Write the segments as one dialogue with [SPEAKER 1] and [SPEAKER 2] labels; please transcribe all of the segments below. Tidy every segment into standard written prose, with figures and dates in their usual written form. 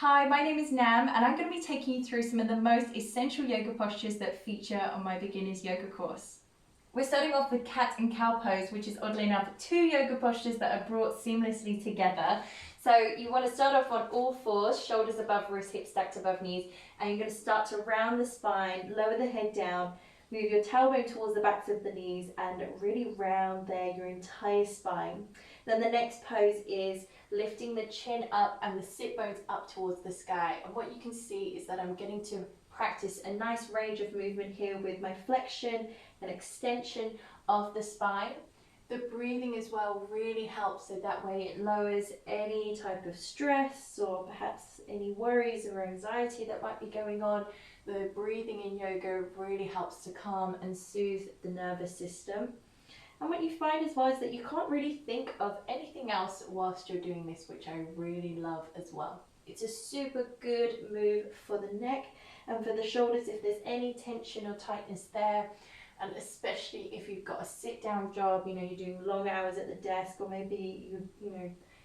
[SPEAKER 1] Hi, my name is Nam and I'm going to be taking you through some of the most essential yoga postures that feature on my beginner's yoga course. We're starting off with cat and cow pose, which is oddly enough two yoga postures that are brought seamlessly together. So you want to start off on all fours, shoulders above wrists, hips stacked above knees, and you're going to start to round the spine, lower the head down, move your tailbone towards the backs of the knees and really round there your entire spine. Then the next pose is lifting the chin up and the sit bones up towards the sky. And what you can see is that I'm getting to practice a nice range of movement here with my flexion and extension of the spine. The breathing as well really helps, so that way it lowers any type of stress or perhaps any worries or anxiety that might be going on. The breathing in yoga really helps to calm and soothe the nervous system. And what you find as well is that you can't really think of anything else whilst you're doing this, which I really love as well. It's a super good move for the neck and for the shoulders if there's any tension or tightness there. And especially if you've got a sit down job, you're doing long hours at the desk, or maybe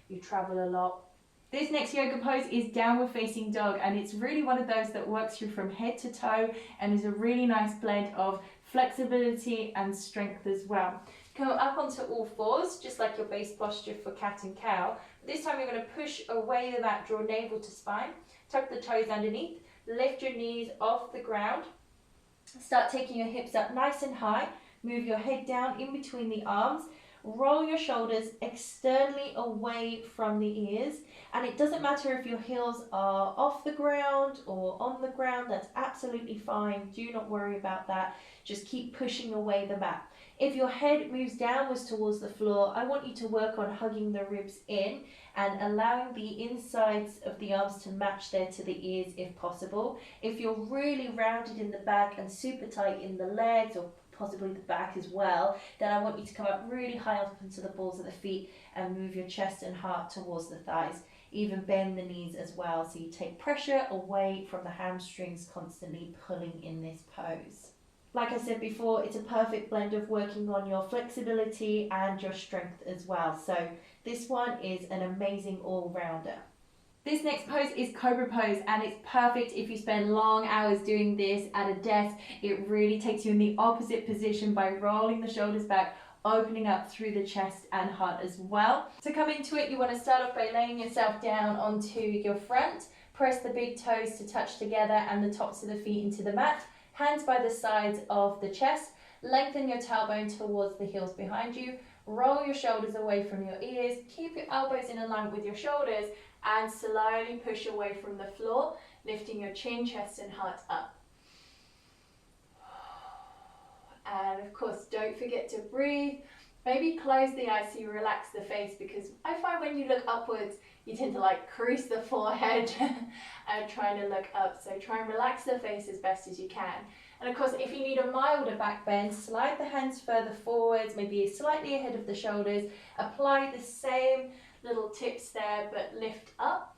[SPEAKER 1] you travel a lot. This next yoga pose is downward facing dog, and it's really one of those that works you from head to toe and is a really nice blend of flexibility and strength as well. Come up onto all fours, just like your base posture for cat and cow. This time you're going to push away the mat, draw navel to spine, tuck the toes underneath, lift your knees off the ground, start taking your hips up nice and high, move your head down in between the arms, roll your shoulders externally away from the ears, and it doesn't matter if your heels are off the ground or on the ground, that's absolutely fine. Do not worry about that. Just keep pushing away the mat. If your head moves downwards towards the floor, I want you to work on hugging the ribs in and allowing the insides of the arms to match there to the ears if possible. If you're really rounded in the back and super tight in the legs or possibly the back as well, then I want you to come up really high up into the balls of the feet and move your chest and heart towards the thighs. Even bend the knees as well, so you take pressure away from the hamstrings constantly pulling in this pose. Like I said before, it's a perfect blend of working on your flexibility and your strength as well. So this one is an amazing all-rounder. This next pose is Cobra Pose, and it's perfect if you spend long hours doing this at a desk. It really takes you in the opposite position by rolling the shoulders back, opening up through the chest and heart as well. To come into it, you want to start off by laying yourself down onto your front. Press the big toes to touch together and the tops of the feet into the mat. Hands by the sides of the chest. Lengthen your tailbone towards the heels behind you. Roll your shoulders away from your ears. Keep your elbows in alignment with your shoulders and slowly push away from the floor, lifting your chin, chest and heart up. And of course, don't forget to breathe. Maybe close the eyes so you relax the face, because I find when you look upwards, you tend to crease the forehead and trying to look up. So try and relax the face as best as you can. And of course, if you need a milder back bend, slide the hands further forwards, maybe slightly ahead of the shoulders. Apply the same little tips there, but lift up.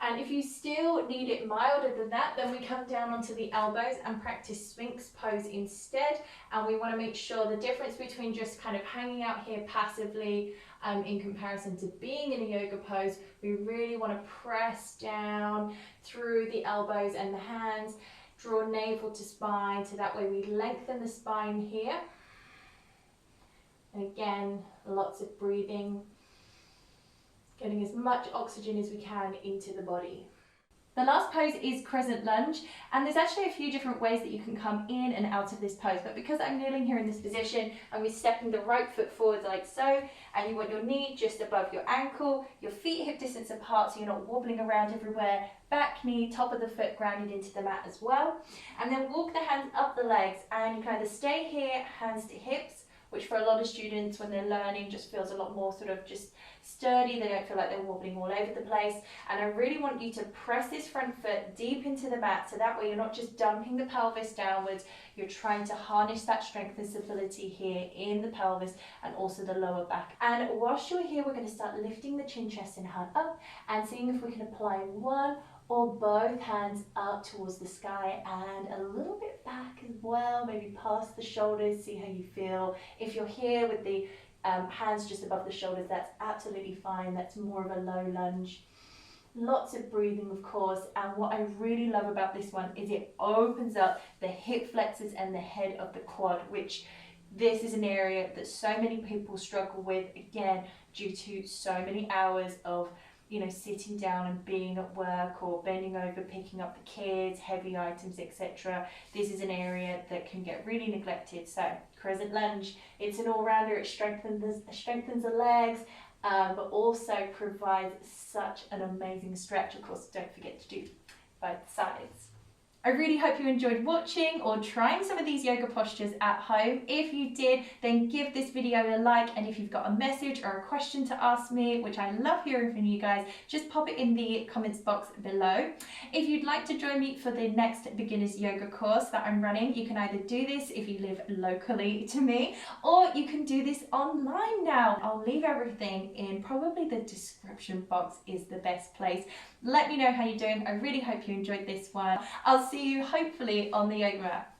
[SPEAKER 1] And if you still need it milder than that, then we come down onto the elbows and practice Sphinx pose instead. And we want to make sure the difference between just kind of hanging out here passively in comparison to being in a yoga pose, we really want to press down through the elbows and the hands, draw navel to spine, so that way we lengthen the spine here. And again, lots of breathing, getting as much oxygen as we can into the body. The last pose is Crescent Lunge, and there's actually a few different ways that you can come in and out of this pose, but because I'm kneeling here in this position, I'm stepping the right foot forward like so, and you want your knee just above your ankle, your feet hip distance apart so you're not wobbling around everywhere, back knee, top of the foot grounded into the mat as well, and then walk the hands up the legs, and you can either stay here, hands to hips, which for a lot of students when they're learning just feels a lot more sort of just sturdy. They don't feel like they're wobbling all over the place. And I really want you to press this front foot deep into the mat, so that way you're not just dumping the pelvis downwards, you're trying to harness that strength and stability here in the pelvis and also the lower back. And whilst you're here, we're going to start lifting the chin, chest and heart up and seeing if we can apply one or both hands up towards the sky and a little bit back as well, maybe past the shoulders, see how you feel. If you're here with the hands just above the shoulders, that's absolutely fine. That's more of a low lunge. Lots of breathing, of course, and what I really love about this one is it opens up the hip flexors and the head of the quad, which this is an area that so many people struggle with, again, due to so many hours of, you know, sitting down and being at work or bending over, picking up the kids, heavy items, etc. This is an area that can get really neglected. So Crescent Lunge, it's an all-rounder. It strengthens the legs, but also provides such an amazing stretch. Of course, don't forget to do both sides. I really hope you enjoyed watching or trying some of these yoga postures at home. If you did, then give this video a like, and if you've got a message or a question to ask me, which I love hearing from you guys, just pop it in the comments box below. If you'd like to join me for the next beginners yoga course that I'm running, you can either do this if you live locally to me, or you can do this online now. I'll leave everything in probably the description box is the best place. Let me know how you're doing. I really hope you enjoyed this one. I'll see you hopefully on the yoga mat.